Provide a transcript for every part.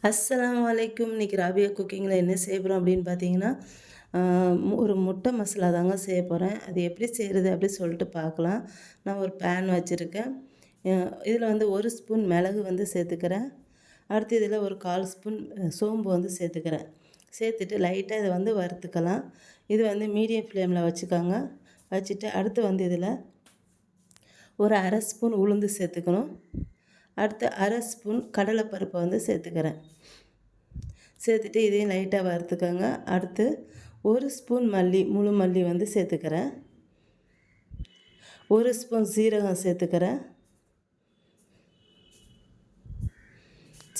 அஸ்ஸலாமு அலைக்கும். இன்னைக்கு ராபியா குக்கிங்கில என்ன செய்ய போகிறோம் அப்படின்னு பார்த்தீங்கன்னா, ஆ, ஒரு முட்டை மசாலா தாங்க செய்ய போகிறேன். அது எப்படி செய்கிறது அப்படி சொல்லிட்டு பார்க்கலாம். நான் ஒரு பேன் வச்சுருக்கேன். இதில் வந்து 1 ஸ்பூன் மிளகு வந்து சேர்த்துக்கிறேன். அடுத்து இதில் ஒரு 1/4 ஸ்பூன் சோம்பு வந்து சேர்த்துக்கிறேன். சேர்த்துட்டு லைட்டாக இதை வந்து வறுத்துக்கலாம். இது வந்து மீடியம் ஃப்ளேமில் வச்சுக்கோங்க. வச்சுட்டு அடுத்து வந்து இதில் ஒரு 1/2 ஸ்பூன் உளுந்து சேர்த்துக்கணும். அடுத்து 1/2 ஸ்பூன் கடலைப்பருப்பை வந்து சேர்த்துக்கிறேன். சேர்த்துட்டு இதையும் லைட்டாக வறுத்துக்கோங்க. அடுத்து 1 ஸ்பூன் மல்லி, முழு மல்லி வந்து சேர்த்துக்கிறேன். 1 ஸ்பூன் சீரகம் சேர்த்துக்கிறேன்.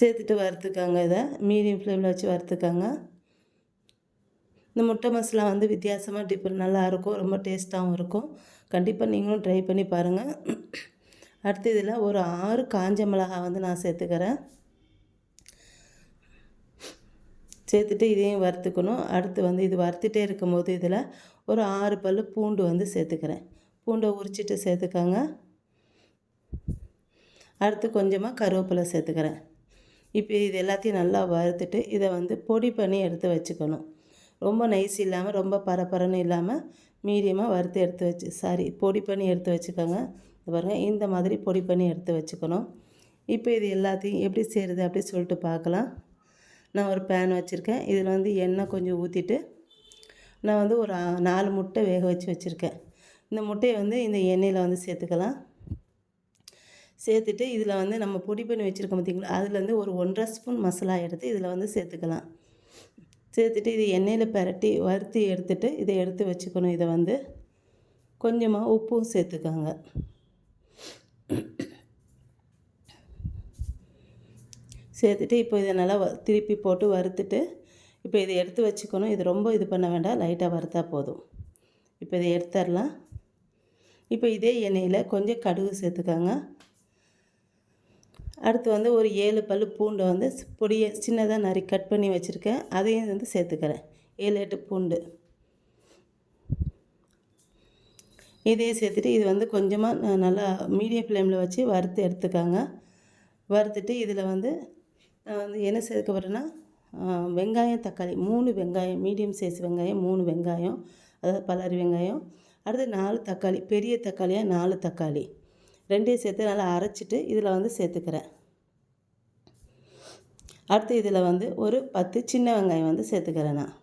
சேர்த்துட்டு வறுத்துக்கோங்க. இதை மீடியம் ஃப்ளேமில் வச்சு வறுத்துக்கோங்க. இந்த முட்டை மசாலா வந்து வித்தியாசமாக டிஃபன் நல்லாயிருக்கும், ரொம்ப டேஸ்ட்டாகவும் இருக்கும். கண்டிப்பாக நீங்களும் ட்ரை பண்ணி பாருங்கள். அடுத்து இதில் ஒரு 6 காஞ்ச மிளகாய் வந்து நான் சேர்த்துக்கிறேன். சேர்த்துட்டு இதையும் வறுத்துக்கணும். அடுத்து வந்து இது வறுத்துட்டே இருக்கும்போது இதில் ஒரு 6 பல் பூண்டு வந்து சேர்த்துக்கிறேன். பூண்டை உரிச்சிட்டு சேர்த்துக்கோங்க. அடுத்து கொஞ்சமாக கருவேப்பிலை சேர்த்துக்கிறேன். இப்போ இது எல்லாத்தையும் நல்லா வறுத்துட்டு இதை வந்து பொடி பண்ணி எடுத்து வச்சுக்கணும். ரொம்ப நைஸ் இல்லாமல் ரொம்ப பரபரன்னு இல்லாமல் மீடியமாக வறுத்து பொடி பண்ணி எடுத்து வச்சுக்கோங்க. பாருங்கள், இந்த மாதிரி பொடி பண்ணி எடுத்து வச்சுக்கணும். இப்போ இது எல்லாத்தையும் எப்படி செய்கிறது அப்படி சொல்லிட்டு பார்க்கலாம். நான் ஒரு பேன் வச்சுருக்கேன். இதில் வந்து எண்ணெய் கொஞ்சம் ஊற்றிட்டு நான் வந்து ஒரு 4 முட்டை வேக வச்சுருக்கேன். இந்த முட்டையை வந்து இந்த எண்ணெயில் வந்து சேர்த்துக்கலாம். சேர்த்துட்டு இதில் வந்து நம்ம பொடி பண்ணி வச்சுருக்கோம் பார்த்திங்களா, அதுலேருந்து ஒரு 1/2 ஸ்பூன் மசாலா எடுத்து இதில் வந்து சேர்த்துக்கலாம். சேர்த்துட்டு இது எண்ணெயில் பரட்டி வறுத்து எடுத்துட்டு இதை எடுத்து வச்சுக்கணும். இதை வந்து கொஞ்சமாக உப்பும் சேர்த்துக்கோங்க. சேர்த்துட்டு இப்போ இதை நல்லா திருப்பி போட்டு வறுத்துட்டு இப்போ இதை எடுத்து வச்சுக்கணும். இது ரொம்ப இது பண்ண வேண்டாம், லைட்டாக வறுத்தா போதும். இப்போ இதை எடுத்துடலாம். இப்போ இதே எண்ணெயில் கொஞ்சம் கடுகு சேர்த்துக்கோங்க. அடுத்து வந்து ஒரு 7 பல் பூண்டை வந்து பொடியை சின்னதாக கட் பண்ணி வச்சுருக்கேன். அதையும் வந்து சேர்த்துக்கிறேன். 7, 8 பூண்டு இதையும் சேர்த்துட்டு இது வந்து கொஞ்சமாக நல்லா மீடியம் ஃப்ளேமில் வச்சு வறுத்து எடுத்துக்கோங்க. வறுத்துட்டு இதில் வந்து நான் வந்து என்ன சேர்க்க போகிறேன்னா, வெங்காயம், தக்காளி 3 வெங்காயம், மீடியம் சைஸ் வெங்காயம் 3 வெங்காயம், அதாவது பல்லாரி வெங்காயம். அடுத்து 4 தக்காளி, பெரிய தக்காளியாக 4 தக்காளி, ரெண்டையும் சேர்த்து நல்லா அரைச்சிட்டு இதில் வந்து சேர்த்துக்கிறேன். அடுத்து இதில் வந்து ஒரு 10 சின்ன வெங்காயம் வந்து சேர்த்துக்கிறேன் நான்.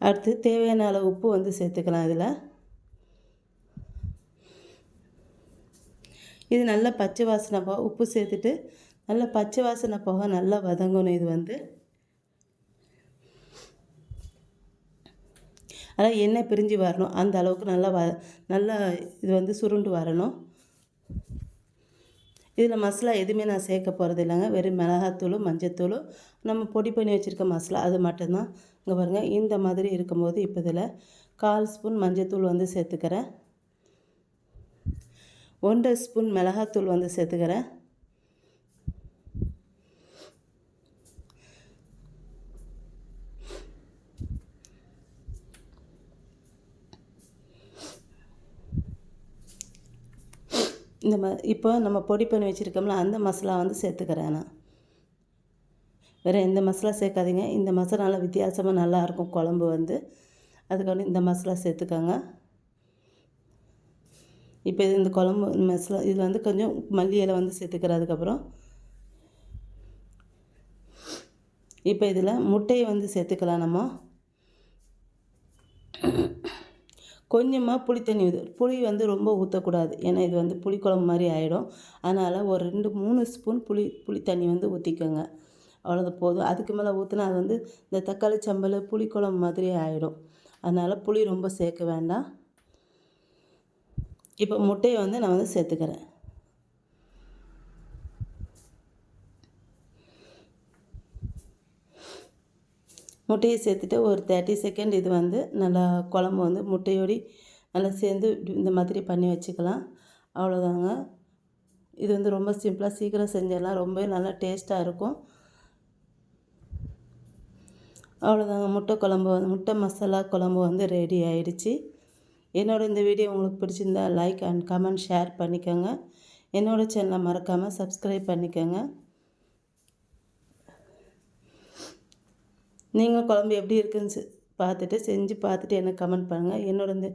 அடுத்து தேவையான அளவு உப்பு வந்து சேர்த்துக்கலாம். இது நல்லா பச்சை வாசனை போக உப்பு சேர்த்துட்டு நல்லா பச்சை வாசனை போக நல்லா வதங்கணும். இது வந்து அதான் எண்ணெய் பிரிஞ்சு வரணும், அந்த அளவுக்கு நல்லா இது வந்து சுருண்டு வரணும். இதில் மசாலா எதுவுமே நான் சேர்க்க போகிறது இல்லைங்க. வெறும் மிளகாத்தூளும் மஞ்சத்தூளும் நம்ம பொடி பண்ணி வச்சுருக்க மசாலா அது மட்டும்தான். இங்கே பாருங்கள், இந்த மாதிரி இருக்கும்போது இப்போ இதில் 1/4 ஸ்பூன் மஞ்சத்தூள் வந்து சேர்த்துக்கிறேன். 1/2 ஸ்பூன் மிளகாத்தூள் வந்து சேர்த்துக்கிறேன். இப்போ நம்ம பொடி பண்ணி வச்சுருக்கோம்ல, அந்த மசாலா வந்து சேர்த்துக்கிறேன் நான். வேறு எந்த மசாலா சேர்க்காதீங்க. இந்த மசாலா நல்லா வித்தியாசமாக நல்லாயிருக்கும் குழம்பு வந்து. அதுக்காண்டி இந்த மசாலா சேர்த்துக்கோங்க. இப்போ இந்த குழம்பு மசாலா இதில் வந்து கொஞ்சம் மல்லி இலை வந்து சேர்த்துக்கிறேன். அதுக்கப்புறம் இப்போ இதில் முட்டையை வந்து சேர்த்துக்கலாம். நம்ம கொஞ்சமாக புளி தண்ணி புளி வந்து ரொம்ப ஊற்றக்கூடாது, ஏன்னா இது வந்து புளிக்குழம்பு மாதிரி ஆகிடும். அதனால் ஒரு 2-3 ஸ்பூன் புளி தண்ணி வந்து ஊற்றிக்கோங்க. அவ்வளோதான் போதும். அதுக்கு மேலே ஊற்றினா அது வந்து இந்த தக்காளி சம்பல் புளிக்குழம்பு மாதிரி ஆகிடும். அதனால் புளி ரொம்ப சேர்க்க வேண்டாம். இப்போ முட்டையை வந்து நான் வந்து சேர்த்துக்கிறேன். முட்டையை சேர்த்துட்டு ஒரு 30 செகண்ட் இது வந்து நல்லா குழம்பு வந்து முட்டையோடு நல்லா சேர்ந்து இந்த மாதிரி பண்ணி வச்சுக்கலாம். அவ்வளோதாங்க. இது வந்து ரொம்ப சிம்பிளாக சீக்கிரம் செஞ்சிடலாம், ரொம்ப நல்லா டேஸ்ட்டாக இருக்கும். அவ்வளோதாங்க, முட்டை மசாலா குழம்பு வந்து ரெடி ஆயிடுச்சு. என்னோட இந்த வீடியோ உங்களுக்கு பிடிச்சிருந்தா லைக் அண்ட் கமெண்ட் ஷேர் பண்ணிக்கோங்க. என்னோடய சேனலை மறக்காமல் சப்ஸ்கிரைப் பண்ணிக்கோங்க. நீங்கள் குழம்பு எப்படி இருக்குன்னு பார்த்துட்டு செஞ்சு பார்த்துட்டு எனக்கு கமெண்ட் பண்ணுங்கள். என்னோட இந்த